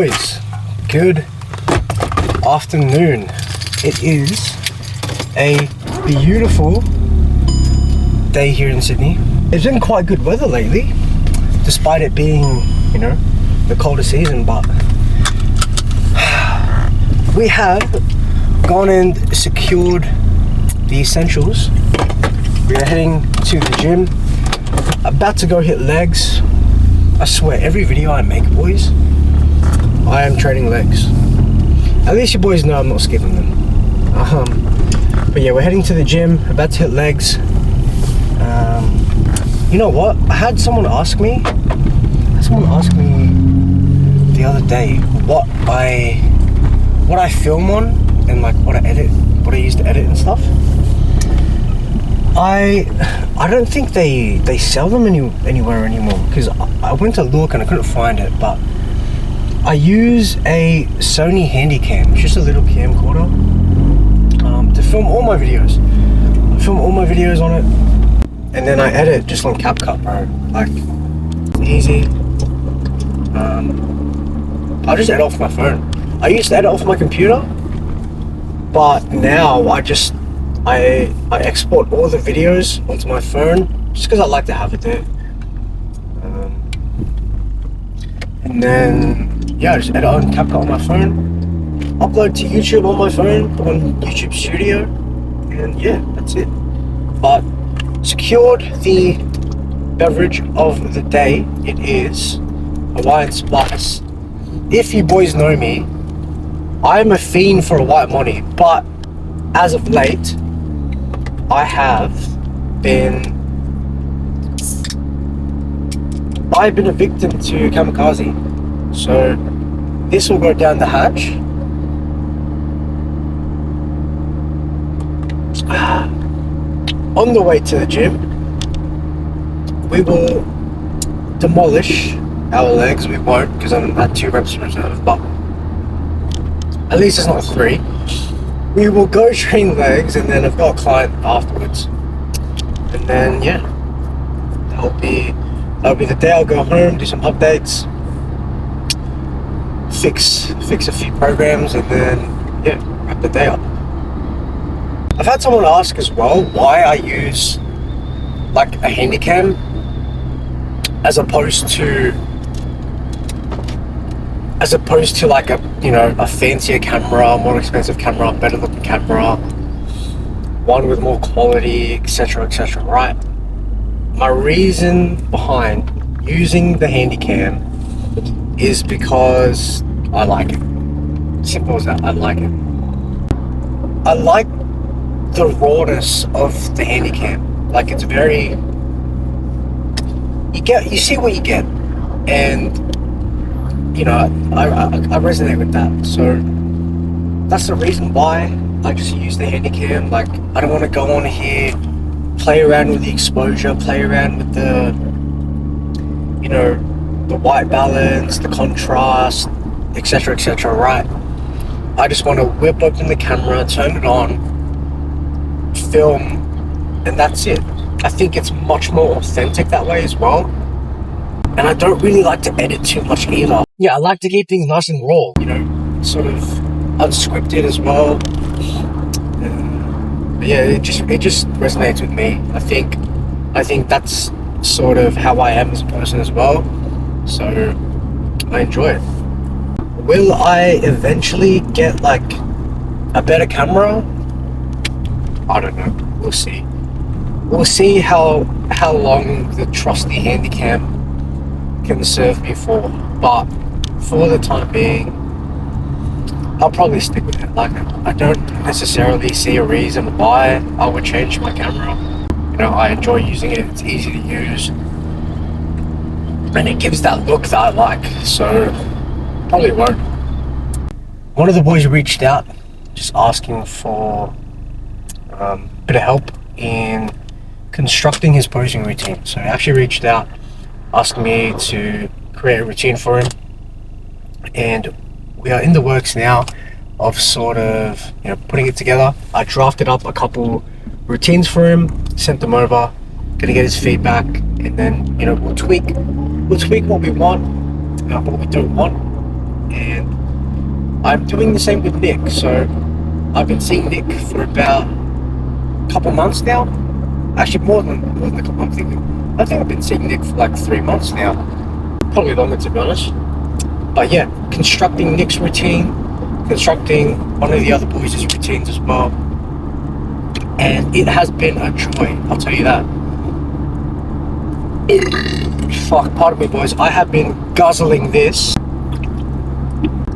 boys, good afternoon. It is a beautiful day here in Sydney. It's been quite good weather lately, despite it being, you know, the colder season, but we have gone and secured the essentials. We are heading to the gym, about to go hit legs. I swear, every video I make, boys, I am training legs. At least you boys know I'm not skipping them. But yeah, we're heading to the gym, about to hit legs. You know what? I had someone ask me the other day what I film on and like what I use to edit and stuff. I don't think they sell them anywhere anymore, because I went to look and I couldn't find it, but I use a Sony Handycam. It's just a little camcorder to film all my videos. I film all my videos on it, and then I edit just on CapCut, bro. Like, easy. I just edit off my phone. I used to edit off my computer, but now I export all the videos onto my phone just because I like to have it there. And then, yeah, I just edit on CapCut on my phone, upload to YouTube on my phone, on YouTube Studio, and yeah, that's it. But secured the beverage of the day. It is Hawaiian Splice. If you boys know me, I'm a fiend for a white money, but as of late, I have been a victim to kamikaze. So this will go down the hatch. On the way to the gym, we will demolish our legs. We won't, because I'm at 2 reps in reserve, but at least it's not 3. We will go train legs, and then I've got a client afterwards, and then yeah, that'll be the day. I'll go home, do some updates, fix a few programs, and then yeah, wrap the day up. I've had someone ask as well why I use like a Handycam as opposed to like a fancier camera, more expensive camera, better looking camera, one with more quality, etc, right? My reason behind using the Handycam is because I like it. Simple as that. I like it. I like the rawness of the Handycam. Like, it's very, you see what you get, and you know, I resonate with that. So that's the reason why I just use the Handycam. Like, I don't want to go on here, play around with the exposure, play around with the, you know, the white balance, the contrast, etc, right? I just want to whip open the camera, turn it on, film, and that's it. I think it's much more authentic that way as well. And I don't really like to edit too much either. Yeah, I like to keep things nice and raw, you know, sort of unscripted as well. But yeah, it just resonates with me. I think that's sort of how I am as a person as well. So I enjoy it. Will I eventually get like a better camera? I don't know. We'll see. We'll see how long the trusty Handycam can serve me for, but for the time being, I'll probably stick with it. Like, I don't necessarily see a reason why I would change my camera. You know, I enjoy using it. It's easy to use, and it gives that look that I like. So probably won't. One of the boys reached out, just asking for a bit of help in constructing his posing routine. So he actually reached out, asking me to create a routine for him, and we are in the works now of sort of, you know, putting it together. I drafted up a couple routines for him, sent them over, gonna get his feedback, and then, you know, we'll tweak what we want, what we don't want, and I'm doing the same with Nick. So I've been seeing Nick for about a couple months now. Actually, more than a couple. I think I've been seeing Nick for like 3 months now, probably longer to be honest. But yeah, constructing Nick's routine, constructing one of the other boys' routines as well, and it has been a joy. I'll tell you that. Fuck, pardon me, boys. I have been guzzling this.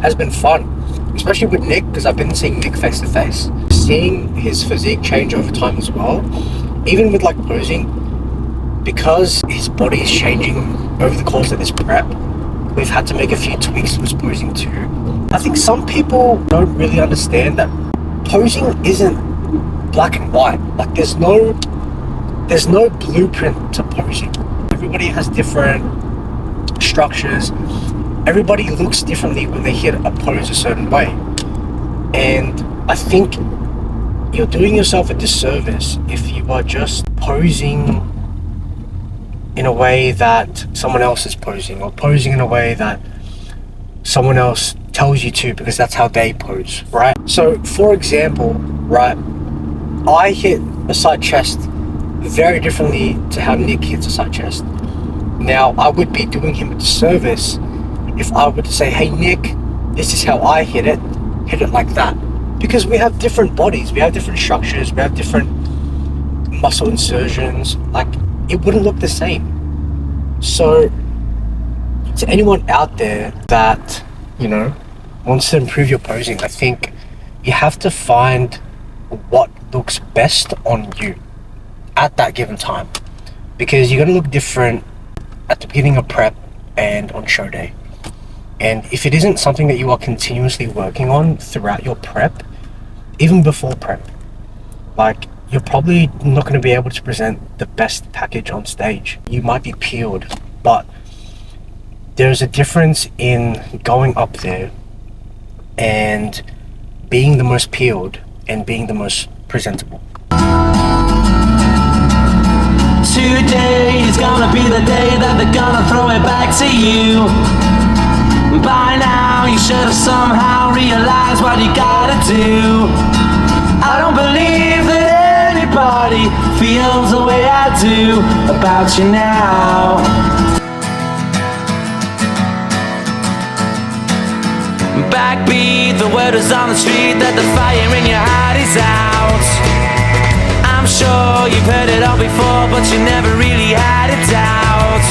Has been fun, especially with Nick, because I've been seeing Nick face to face, seeing his physique change over time as well, even with like posing, because his body is changing over the course of this prep. We've had to make a few tweaks to his posing too. I think some people don't really understand that posing isn't black and white. Like there's no blueprint to posing. Everybody has different structures. Everybody looks differently when they hit a pose a certain way. And I think you're doing yourself a disservice if you are just posing in a way that someone else is posing, or posing in a way that someone else tells you to because that's how they pose, right? So for example, right, I hit a side chest very differently to how Nick hits a side chest. Now I would be doing him a disservice if I were to say, hey Nick, this is how I hit it like that. Because we have different bodies, we have different structures, we have different muscle insertions, like it wouldn't look the same. So to anyone out there that, you know, wants to improve your posing, I think you have to find what looks best on you at that given time, because you're going to look different at the beginning of prep and on show day. And if it isn't something that you are continuously working on throughout your prep, even before prep, like you're probably not going to be able to present the best package on stage. You might be peeled, but there's a difference in going up there and being the most peeled and being the most presentable. Today is gonna be the day that they're gonna throw it back to you. By now you should have somehow realized what you gotta do. I don't believe that anybody feels the way I do about you now. Backbeat, the word is on the street that the fire in your heart is out. I'm sure you've heard it all before, but you never really had it out.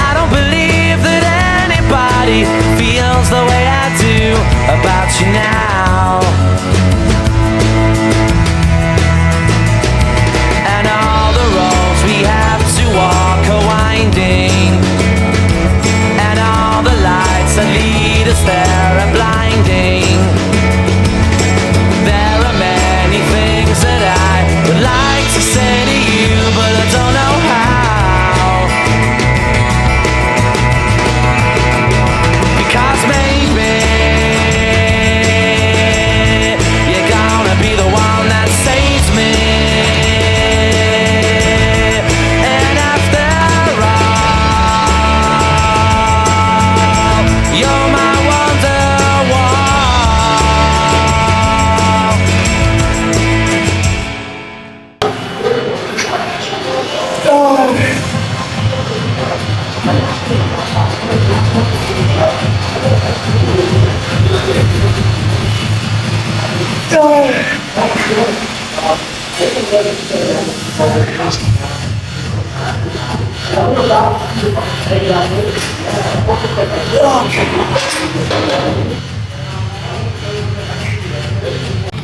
I don't believe that anybody feels the way I do about you now. And all the roads we have to walk are winding, and all the lights that lead us there are blinding. There are many things that I would like to say to you, but I don't know how. Because maybe you're gonna be the one that saves me. And after all, you're my wonderwall.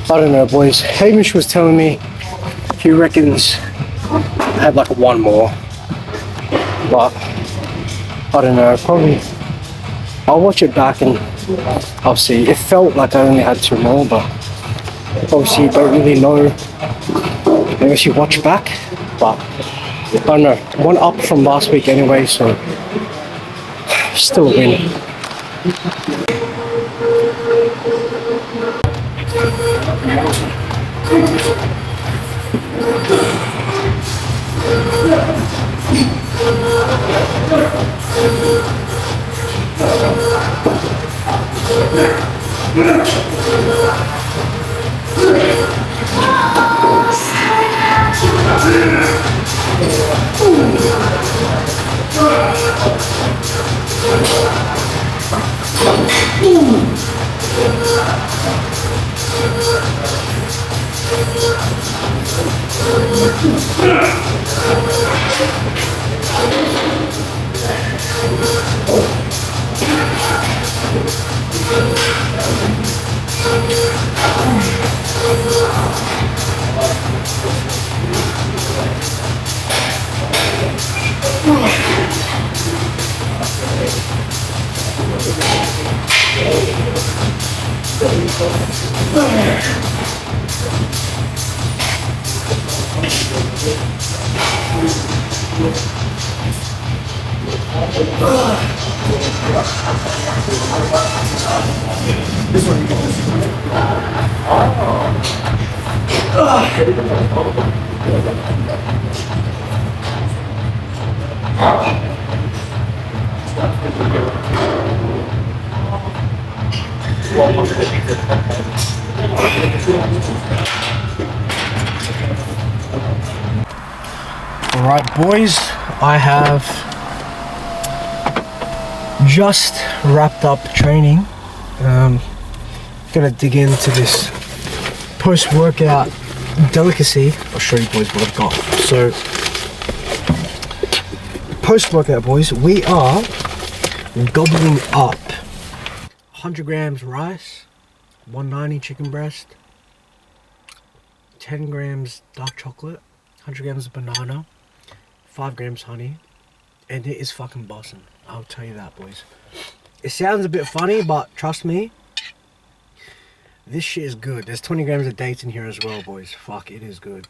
I don't know, boys. Hamish was telling me he reckons I had like one more, but I don't know, probably I'll watch it back and I'll see. It felt like I only had two more, but obviously you don't really know unless you watch back. But I don't know, one up from last week anyway, so still a win. This one you can just... Alright boys, I have just wrapped up training. Gonna dig into this post-workout delicacy. I'll show you boys what I've got. So, post-workout boys, we are gobbling up 100 grams rice, 190 chicken breast, 10 grams dark chocolate, 100 grams of banana, 5 grams honey, and it is fucking bossing. I'll tell you that, boys. It sounds a bit funny, but trust me, this shit is good. There's 20 grams of dates in here as well, boys. Fuck, it is good.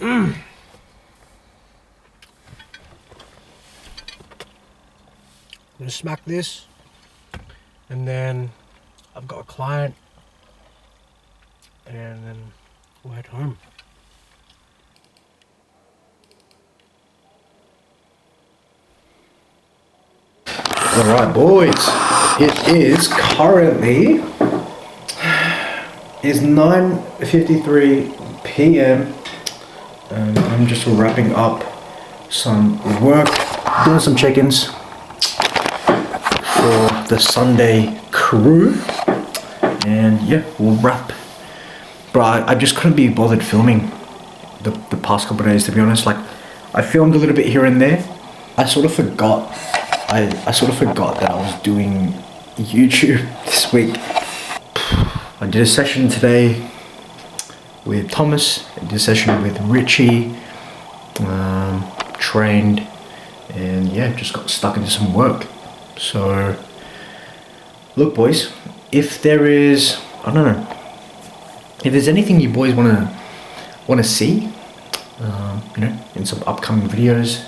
I'm gonna smack this, and then I've got a client, and then we'll head home. Alright boys, it is currently 9:53 p.m. I'm just wrapping up some work, doing some check-ins for the Sunday crew, and yeah, we'll wrap. But I just couldn't be bothered filming the past couple of days, to be honest. Like, I filmed a little bit here and there. I sort of forgot. I sort of forgot that I was doing YouTube this week. I did a session today with Thomas. I did a session with Richie. Trained, and yeah, just got stuck into some work. So, look, boys, if there is, I don't know, if there's anything you boys wanna see, you know, in some upcoming videos,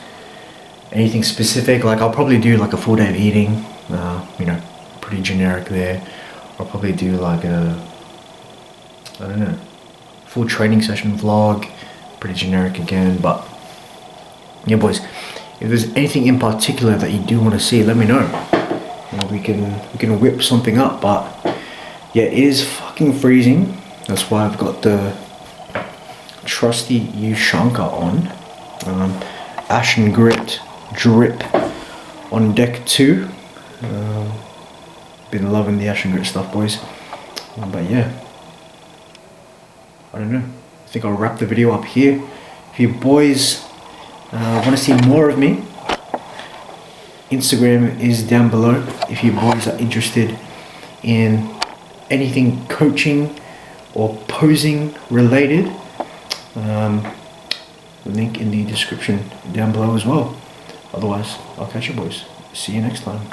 anything specific, like I'll probably do like a full day of eating, you know, pretty generic there. I'll probably do like a, I don't know, full training session vlog, pretty generic again. But yeah, boys, if there's anything in particular that you do want to see, let me know. You know, we can whip something up. But yeah, it is fucking freezing. That's why I've got the trusty Ushanka on. Ash and Grit drip on deck 2. Been loving the Ash and Grit stuff, boys. But yeah, I don't know, I think I'll wrap the video up here. If you boys want to see more of me, Instagram is down below. If you boys are interested in anything coaching or posing related, link in the description down below as well. Otherwise, I'll catch you boys. See you next time.